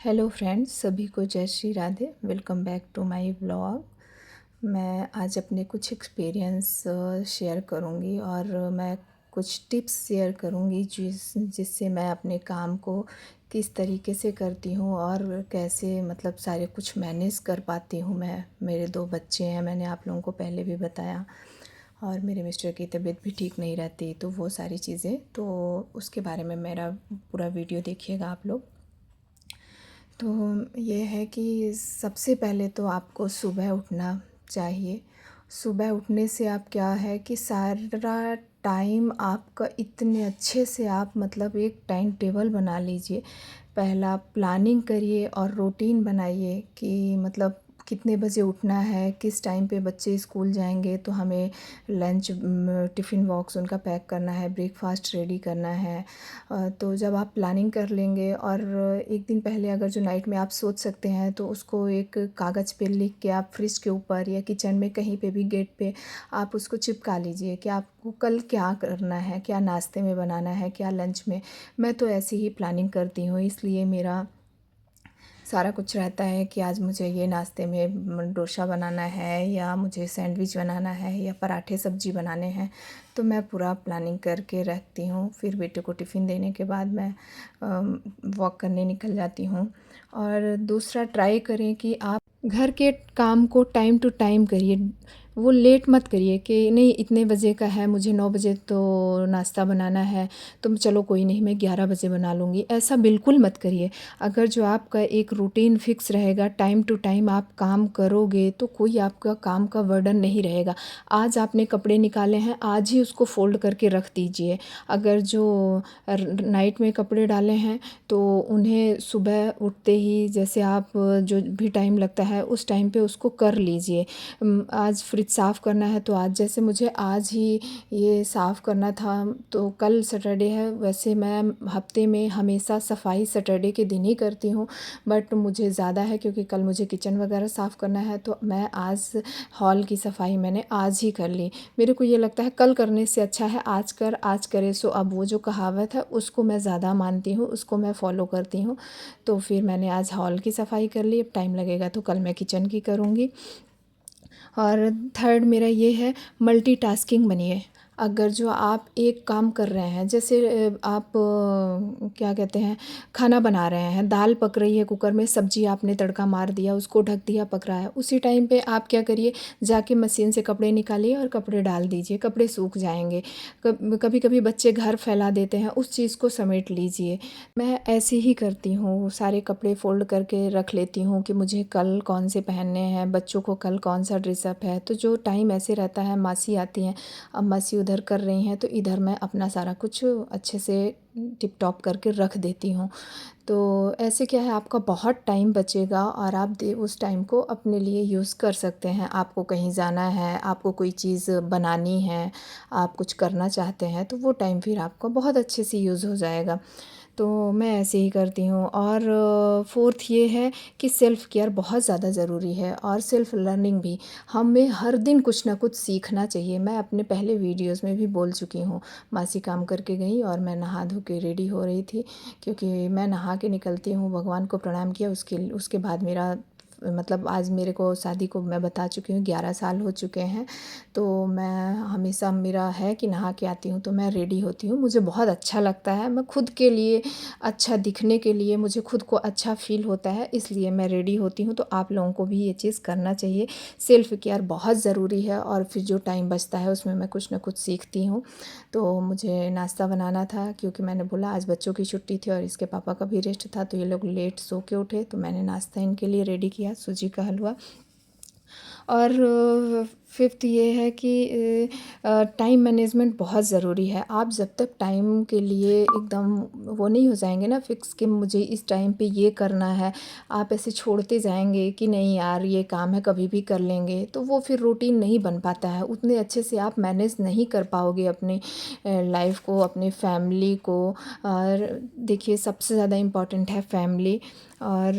Hello friends, सभी को जय Shri Radhe. Welcome back to my vlog. मैं आज अपने कुछ एक्सपीरियंस शेयर करूंगी और मैं कुछ टिप्स शेयर करूंगी जिससे मैं अपने काम को किस तरीके से करती हूँ और कैसे मतलब सारे कुछ मैनेज कर पाती हूँ। मेरे 2 बच्चे हैं, मैंने आप लोगों को पहले भी बताया, और मेरे मिस्टर की तबीयत भी ठीक नहीं रहती, तो वो सारी चीज़ें, तो उसके बारे में मेरा पूरा वीडियो देखिएगा आप लोग। तो ये है कि सबसे पहले तो आपको सुबह उठना चाहिए। सुबह उठने से आप क्या है कि सारा टाइम आपका इतने अच्छे से आप मतलब एक टाइम टेबल बना लीजिए। पहला प्लानिंग करिए और रूटीन बनाइए कि मतलब कितने बजे उठना है, किस टाइम पे बच्चे स्कूल जाएंगे, तो हमें लंच टिफ़िन बॉक्स उनका पैक करना है, ब्रेकफास्ट रेडी करना है। तो जब आप प्लानिंग कर लेंगे और एक दिन पहले अगर जो नाइट में आप सोच सकते हैं तो उसको एक कागज़ पे लिख के आप फ्रिज के ऊपर या किचन में कहीं पे भी गेट पे आप उसको चिपका लीजिए कि आपको कल क्या करना है, क्या नाश्ते में बनाना है, क्या लंच में। मैं तो ऐसी ही प्लानिंग करती हूँ, इसलिए मेरा सारा कुछ रहता है कि आज मुझे ये नाश्ते में डोसा बनाना है या मुझे सैंडविच बनाना है या पराठे सब्जी बनाने हैं। तो मैं पूरा प्लानिंग करके रखती हूँ। फिर बेटे को टिफ़िन देने के बाद मैं वॉक करने निकल जाती हूँ। और दूसरा, ट्राई करें कि आप घर के काम को टाइम टू टाइम करिए। वो लेट मत करिए कि नहीं इतने बजे का है, मुझे 9 बजे तो नाश्ता बनाना है, तो चलो कोई नहीं मैं 11 बजे बना लूँगी। ऐसा बिल्कुल मत करिए। अगर जो आपका एक रूटीन फिक्स रहेगा, टाइम टू टाइम आप काम करोगे, तो कोई आपका काम का बर्डन नहीं रहेगा। आज आपने कपड़े निकाले हैं, आज ही उसको फ़ोल्ड करके रख दीजिए। अगर जो नाइट में कपड़े डाले हैं तो उन्हें सुबह उठते ही जैसे आप जो भी टाइम लगता है उस टाइम पे उसको कर लीजिए। आज फ्रिज साफ़ करना है तो आज जैसे मुझे आज ही ये साफ़ करना था, तो कल सैटरडे है। वैसे मैं हफ्ते में हमेशा सफाई सैटरडे के दिन ही करती हूँ, बट मुझे ज़्यादा है क्योंकि कल मुझे किचन वगैरह साफ़ करना है, तो मैं आज हॉल की सफाई मैंने आज ही कर ली। मेरे को ये लगता है कल करने से अच्छा है आज कर आज करे सो अब, वो जो कहावत है उसको मैं ज़्यादा मानती हूँ, उसको मैं फ़ॉलो करती हूँ। तो फिर मैंने आज हॉल की सफाई कर ली। अब टाइम लगेगा तो कल मैं किचन की करूँगी। और थर्ड मेरा ये है, मल्टीटास्किंग बनिए। अगर जो आप एक काम कर रहे हैं, जैसे आप क्या कहते हैं, खाना बना रहे हैं, दाल पक रही है कुकर में, सब्जी आपने तड़का मार दिया, उसको ढक दिया, पक रहा है, उसी टाइम पे आप क्या करिए, जाके मशीन से कपड़े निकालिए और कपड़े डाल दीजिए, कपड़े सूख जाएंगे। कभी कभी बच्चे घर फैला देते हैं, उस चीज़ को समेट लीजिए। मैं ऐसे ही करती हूँ, सारे कपड़े फ़ोल्ड करके रख लेती हूँ कि मुझे कल कौन से पहनने हैं, बच्चों को कल कौन सा ड्रेसअप है। तो जो टाइम ऐसे रहता है, मासी आती हैं, अब मासी उधर कर रही हैं तो इधर मैं अपना सारा कुछ अच्छे से टिप टॉप करके रख देती हूँ। तो ऐसे क्या है, आपका बहुत टाइम बचेगा और आप उस टाइम को अपने लिए यूज़ कर सकते हैं। आपको कहीं जाना है, आपको कोई चीज़ बनानी है, आप कुछ करना चाहते हैं, तो वो टाइम फिर आपका बहुत अच्छे से यूज़ हो जाएगा। तो मैं ऐसे ही करती हूँ। और फोर्थ ये है कि सेल्फ़ केयर बहुत ज़्यादा ज़रूरी है और सेल्फ़ लर्निंग भी। हमें हर दिन कुछ ना कुछ सीखना चाहिए। मैं अपने पहले वीडियोस में भी बोल चुकी हूँ। मासी काम करके गई और मैं नहा धो के रेडी हो रही थी, क्योंकि मैं नहा के निकलती हूँ, भगवान को प्रणाम किया, उसके बाद मेरा मतलब आज मेरे को शादी को मैं बता चुकी हूँ 11 साल हो चुके हैं। तो मैं हमेशा मेरा है कि नहा के आती हूँ तो मैं रेडी होती हूँ, मुझे बहुत अच्छा लगता है। मैं खुद के लिए अच्छा दिखने के लिए, मुझे खुद को अच्छा फ़ील होता है, इसलिए मैं रेडी होती हूँ। तो आप लोगों को भी ये चीज़ करना चाहिए। सेल्फ़ केयर बहुत ज़रूरी है और फिर जो टाइम बचता है उसमें मैं कुछ ना कुछ सीखती हूँ। तो मुझे नाश्ता बनाना था, क्योंकि मैंने बोला आज बच्चों की छुट्टी थी और इसके पापा का भी रेस्ट था, तो ये लोग लेट सो के उठे, तो मैंने नाश्ता इनके लिए रेडी किया, सूजी का हलवा। और फिफ्थ ये है कि टाइम मैनेजमेंट बहुत ज़रूरी है। आप जब तक टाइम के लिए एकदम वो नहीं हो जाएंगे ना फिक्स कि मुझे इस टाइम पे ये करना है, आप ऐसे छोड़ते जाएंगे कि नहीं यार ये काम है कभी भी कर लेंगे, तो वो फिर रूटीन नहीं बन पाता है। उतने अच्छे से आप मैनेज नहीं कर पाओगे अपनी लाइफ को, अपनी फैमिली को। और देखिए सबसे ज़्यादा इम्पॉर्टेंट है फैमिली। और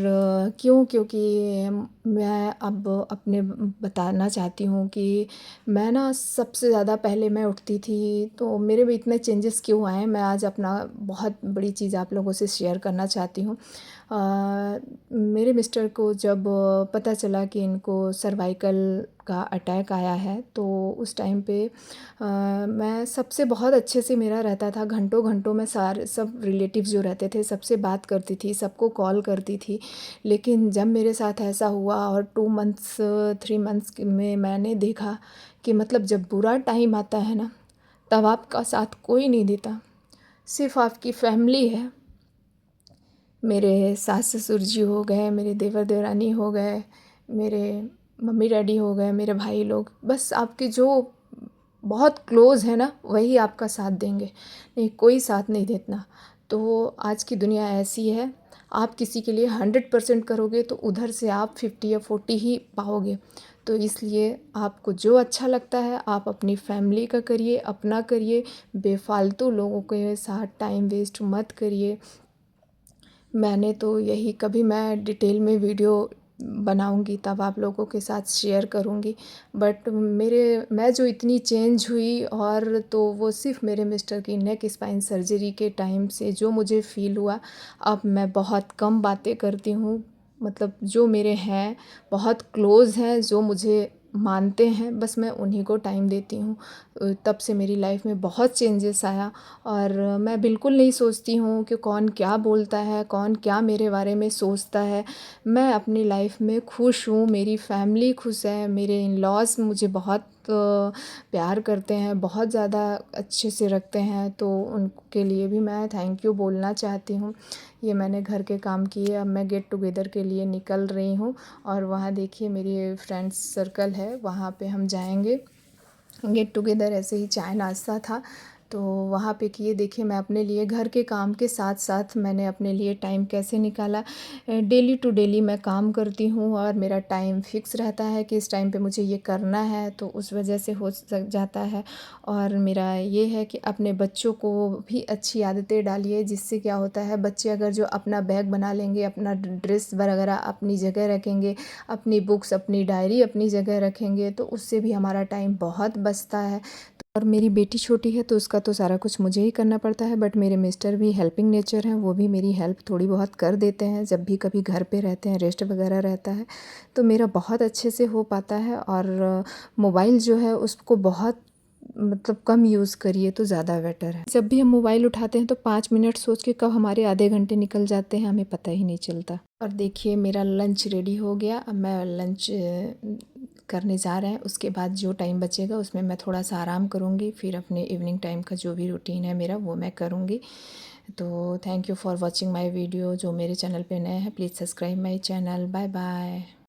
क्यों, क्योंकि मैं अब अपने बताना चाहती हूँ कि मैं ना सबसे ज़्यादा पहले मैं उठती थी, तो मेरे में इतने चेंजेस क्यों आए, मैं आज अपना बहुत बड़ी चीज़ आप लोगों से शेयर करना चाहती हूँ। मेरे मिस्टर को जब पता चला कि इनको सर्वाइकल का अटैक आया है, तो उस टाइम पे मैं सबसे बहुत अच्छे से मेरा रहता था। घंटों घंटों मैं सारे सब रिलेटिव्स जो रहते थे सबसे बात करती थी, सबको कॉल करती थी। लेकिन जब मेरे साथ ऐसा हुआ और 2 मंथ्स 3 मंथ्स में मैंने देखा कि मतलब जब बुरा टाइम आता है ना, तब आपका साथ कोई नहीं देता, सिर्फ आपकी फैमिली है। मेरे सास ससुर जी हो गए, मेरे देवर देवरानी हो गए, मेरे मम्मी डैडी हो गए, मेरे भाई लोग, बस आपके जो बहुत क्लोज़ है ना वही आपका साथ देंगे, नहीं कोई साथ नहीं देता। तो आज की दुनिया ऐसी है, आप किसी के लिए 100% करोगे तो उधर से आप 50 या 40 ही पाओगे। तो इसलिए आपको जो अच्छा लगता है आप अपनी फैमिली का करिए, अपना करिए, बेफालतू लोगों के साथ टाइम वेस्ट मत करिए। मैंने तो यही, कभी मैं डिटेल में वीडियो बनाऊंगी तब आप लोगों के साथ शेयर करूंगी। बट मैं जो इतनी चेंज हुई, और तो वो सिर्फ मेरे मिस्टर की नेक स्पाइन सर्जरी के टाइम से जो मुझे फ़ील हुआ। अब मैं बहुत कम बातें करती हूँ, मतलब जो मेरे हैं बहुत क्लोज़ हैं, जो मुझे मानते हैं, बस मैं उन्हीं को टाइम देती हूँ। तब से मेरी लाइफ में बहुत चेंजेस आया। और मैं बिल्कुल नहीं सोचती हूँ कि कौन क्या बोलता है, कौन क्या मेरे बारे में सोचता है। मैं अपनी लाइफ में खुश हूँ, मेरी फैमिली खुश है, मेरे इन लॉज़ मुझे बहुत प्यार करते हैं, बहुत ज़्यादा अच्छे से रखते हैं। तो उनके लिए भी मैं थैंक यू बोलना चाहती हूँ। ये मैंने घर के काम किए, अब मैं गेट टुगेदर के लिए निकल रही हूँ। और वहाँ देखिए मेरी फ्रेंड्स सर्कल है, वहाँ पे हम जाएंगे गेट टुगेदर। ऐसे ही चाय नाश्ता था तो वहाँ पे किए। देखिए मैं अपने लिए घर के काम के साथ साथ मैंने अपने लिए टाइम कैसे निकाला। डेली टू डेली मैं काम करती हूँ और मेरा टाइम फिक्स रहता है कि इस टाइम पे मुझे ये करना है, तो उस वजह से हो सक जाता है। और मेरा ये है कि अपने बच्चों को भी अच्छी आदतें डालिए, जिससे क्या होता है, बच्चे अगर जो अपना बैग बना लेंगे, अपना ड्रेस वगैरह अपनी जगह रखेंगे, अपनी बुक्स अपनी डायरी अपनी जगह रखेंगे, तो उससे भी हमारा टाइम बहुत बचता है। और मेरी बेटी छोटी है तो उसका तो सारा कुछ मुझे ही करना पड़ता है। बट मेरे मिस्टर भी हेल्पिंग नेचर हैं, वो भी मेरी हेल्प थोड़ी बहुत कर देते हैं जब भी कभी घर पे रहते हैं, रेस्ट वगैरह रहता है तो मेरा बहुत अच्छे से हो पाता है। और मोबाइल जो है उसको बहुत मतलब कम यूज़ करिए तो ज़्यादा बेटर है। जब भी हम मोबाइल उठाते हैं तो 5 मिनट सोच के कब हमारे आधे घंटे निकल जाते हैं हमें पता ही नहीं चलता। और देखिए मेरा लंच रेडी हो गया, अब मैं लंच करने जा रहे हैं। उसके बाद जो टाइम बचेगा उसमें मैं थोड़ा सा आराम करूँगी, फिर अपने इवनिंग टाइम का जो भी रूटीन है मेरा वो मैं करूँगी। तो thank you for watching my video. जो मेरे चैनल पे नए हैं please subscribe my channel. Bye bye.